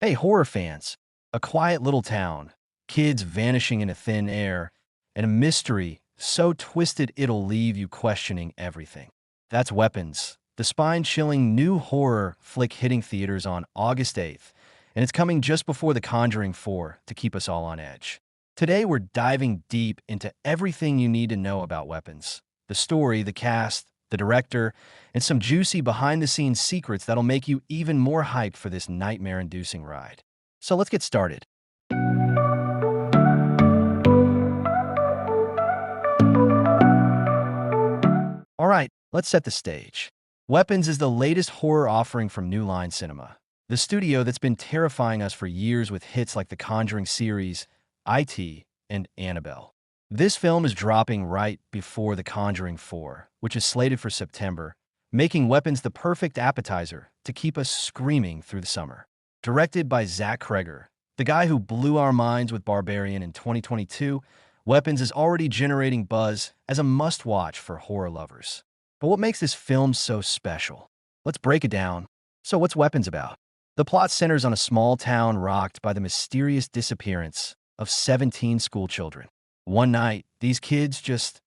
Hey, horror fans, a quiet little town, kids vanishing into thin air, and a mystery so twisted it'll leave you questioning everything. That's Weapons, the spine-chilling new horror flick hitting theaters on August 8th, and it's coming just before The Conjuring 4 to keep us all on edge. Today, we're diving deep into everything you need to know about Weapons: the story, the cast, the director, and some juicy behind-the-scenes secrets that'll make you even more hyped for this nightmare-inducing ride. So let's get started. All right, let's set the stage. Weapons is the latest horror offering from New Line Cinema, the studio that's been terrifying us for years with hits like the Conjuring series, IT, and Annabelle. This film is dropping right before The Conjuring 4, which is slated for September, making Weapons the perfect appetizer to keep us screaming through the summer. Directed by Zach Cregger, the guy who blew our minds with Barbarian in 2022, Weapons is already generating buzz as a must-watch for horror lovers. But what makes this film so special? Let's break it down. So what's Weapons about? The plot centers on a small town rocked by the mysterious disappearance of 17 schoolchildren. One night, these kids just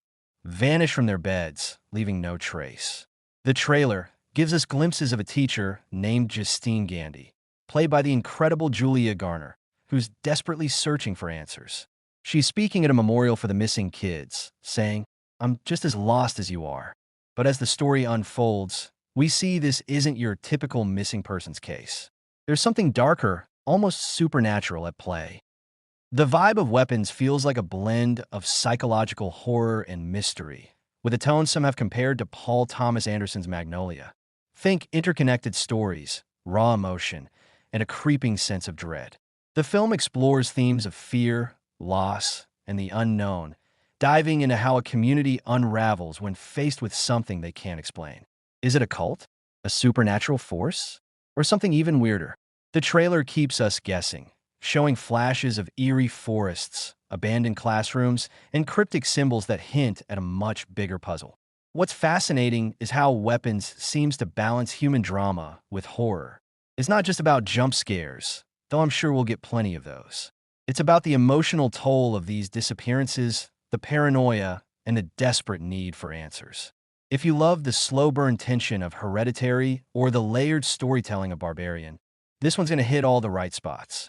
vanish from their beds, leaving no trace. The trailer gives us glimpses of a teacher named Justine Gandy, played by the incredible Julia Garner, who's desperately searching for answers. She's speaking at a memorial for the missing kids, saying, "I'm just as lost as you are." But as the story unfolds, we see this isn't your typical missing persons case. There's something darker, almost supernatural at play. The vibe of Weapons feels like a blend of psychological horror and mystery, with a tone some have compared to Paul Thomas Anderson's Magnolia. Think interconnected stories, raw emotion, and a creeping sense of dread. The film explores themes of fear, loss, and the unknown, diving into how a community unravels when faced with something they can't explain. Is it a cult? A supernatural force? Or something even weirder? The trailer keeps us guessing, showing flashes of eerie forests, abandoned classrooms, and cryptic symbols that hint at a much bigger puzzle. What's fascinating is how Weapons seems to balance human drama with horror. It's not just about jump scares, though I'm sure we'll get plenty of those. It's about the emotional toll of these disappearances, the paranoia, and the desperate need for answers. If you love the slow burn tension of Hereditary or the layered storytelling of Barbarian, this one's going to hit all the right spots.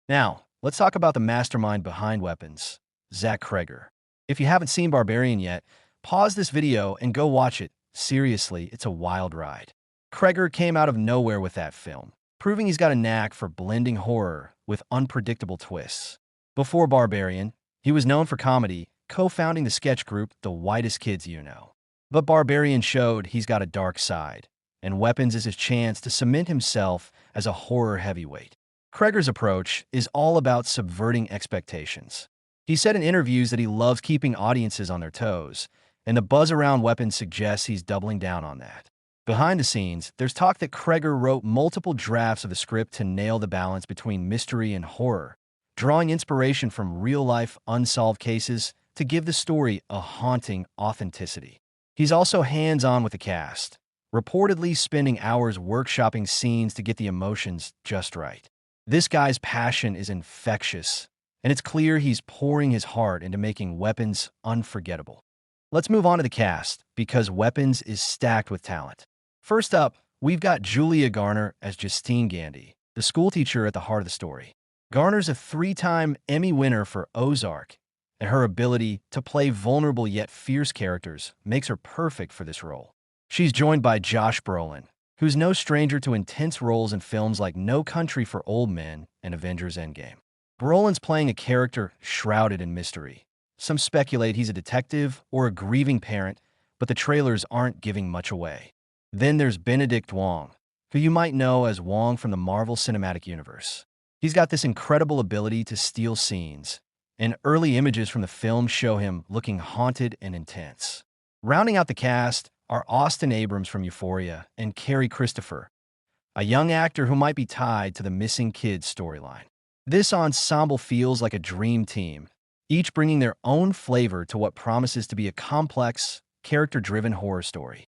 Now, let's talk about the mastermind behind Weapons, Zach Cregger. If you haven't seen Barbarian yet, pause this video and go watch it. Seriously, it's a wild ride. Cregger came out of nowhere with that film, proving he's got a knack for blending horror with unpredictable twists. Before Barbarian, he was known for comedy, co-founding the sketch group The Whitest Kids You Know. But Barbarian showed he's got a dark side, and Weapons is his chance to cement himself as a horror heavyweight. Cregger's approach is all about subverting expectations. He said in interviews that he loves keeping audiences on their toes, and the buzz around Weapons suggests he's doubling down on that. Behind the scenes, there's talk that Cregger wrote multiple drafts of the script to nail the balance between mystery and horror, drawing inspiration from real-life unsolved cases to give the story a haunting authenticity. He's also hands-on with the cast, reportedly spending hours workshopping scenes to get the emotions just right. This guy's passion is infectious, and it's clear he's pouring his heart into making Weapons unforgettable. Let's move on to the cast, because Weapons is stacked with talent. First up, we've got Julia Garner as Justine Gandy, the schoolteacher at the heart of the story. Garner's a three-time Emmy winner for Ozark, and her ability to play vulnerable yet fierce characters makes her perfect for this role. She's joined by Josh Brolin, who's no stranger to intense roles in films like No Country for Old Men and Avengers Endgame. Brolin's playing a character shrouded in mystery. Some speculate he's a detective or a grieving parent, but the trailers aren't giving much away. Then there's Benedict Wong, who you might know as Wong from the Marvel Cinematic Universe. He's got this incredible ability to steal scenes, and early images from the film show him looking haunted and intense. Rounding out the cast are Austin Abrams from Euphoria and Carrie Christopher, a young actor who might be tied to the missing kids storyline. This ensemble feels like a dream team, each bringing their own flavor to what promises to be a complex, character-driven horror story.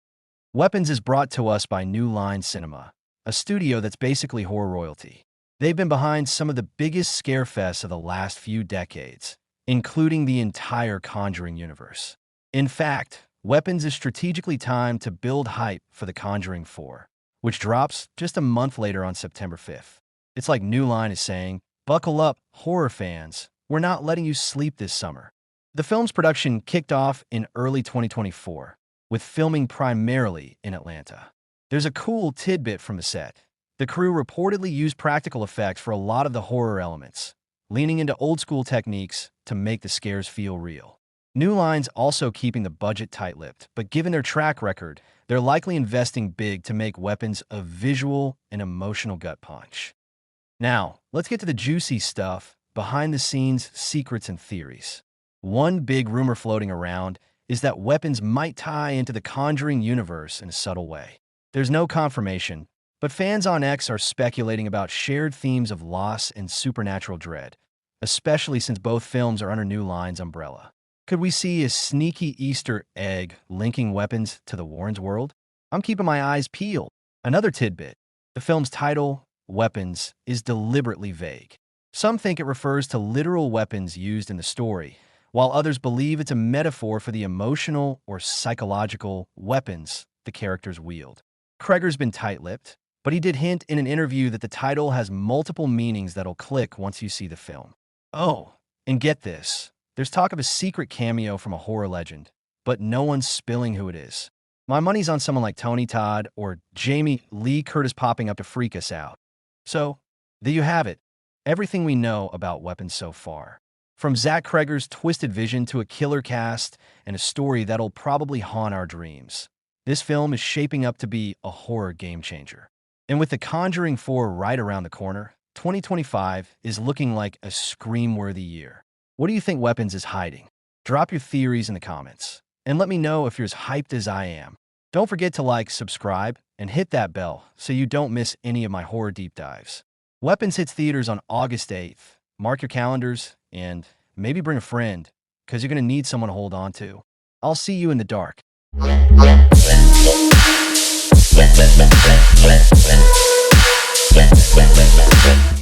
Weapons is brought to us by New Line Cinema, a studio that's basically horror royalty. They've been behind some of the biggest scare fests of the last few decades, including the entire Conjuring universe. In fact, Weapons is strategically timed to build hype for The Conjuring 4, which drops just a month later on September 5th. It's like New Line is saying, buckle up, horror fans, we're not letting you sleep this summer. The film's production kicked off in early 2024, with filming primarily in Atlanta. There's a cool tidbit from the set. The crew reportedly used practical effects for a lot of the horror elements, leaning into old-school techniques to make the scares feel real. New Line's also keeping the budget tight-lipped, but given their track record, they're likely investing big to make Weapons a visual and emotional gut punch. Now, let's get to the juicy stuff, behind-the-scenes secrets and theories. One big rumor floating around is that Weapons might tie into the Conjuring universe in a subtle way. There's no confirmation, but fans on X are speculating about shared themes of loss and supernatural dread, especially since both films are under New Line's umbrella. Could we see a sneaky Easter egg linking Weapons to the Warrens' world? I'm keeping my eyes peeled. Another tidbit. The film's title, Weapons, is deliberately vague. Some think it refers to literal weapons used in the story, while others believe it's a metaphor for the emotional or psychological weapons the characters wield. Cregger's been tight-lipped, but he did hint in an interview that the title has multiple meanings that'll click once you see the film. Oh, and get this. There's talk of a secret cameo from a horror legend, but no one's spilling who it is. My money's on someone like Tony Todd or Jamie Lee Curtis popping up to freak us out. So, there you have it. Everything we know about Weapons so far. From Zach Cregger's twisted vision to a killer cast and a story that'll probably haunt our dreams. This film is shaping up to be a horror game-changer. And with The Conjuring 4 right around the corner, 2025 is looking like a scream-worthy year. What do you think Weapons is hiding? Drop your theories in the comments, and let me know if you're as hyped as I am. Don't forget to like, subscribe, and hit that bell so you don't miss any of my horror deep dives. Weapons hits theaters on August 8th. Mark your calendars, and maybe bring a friend, because you're going to need someone to hold on to. I'll see you in the dark.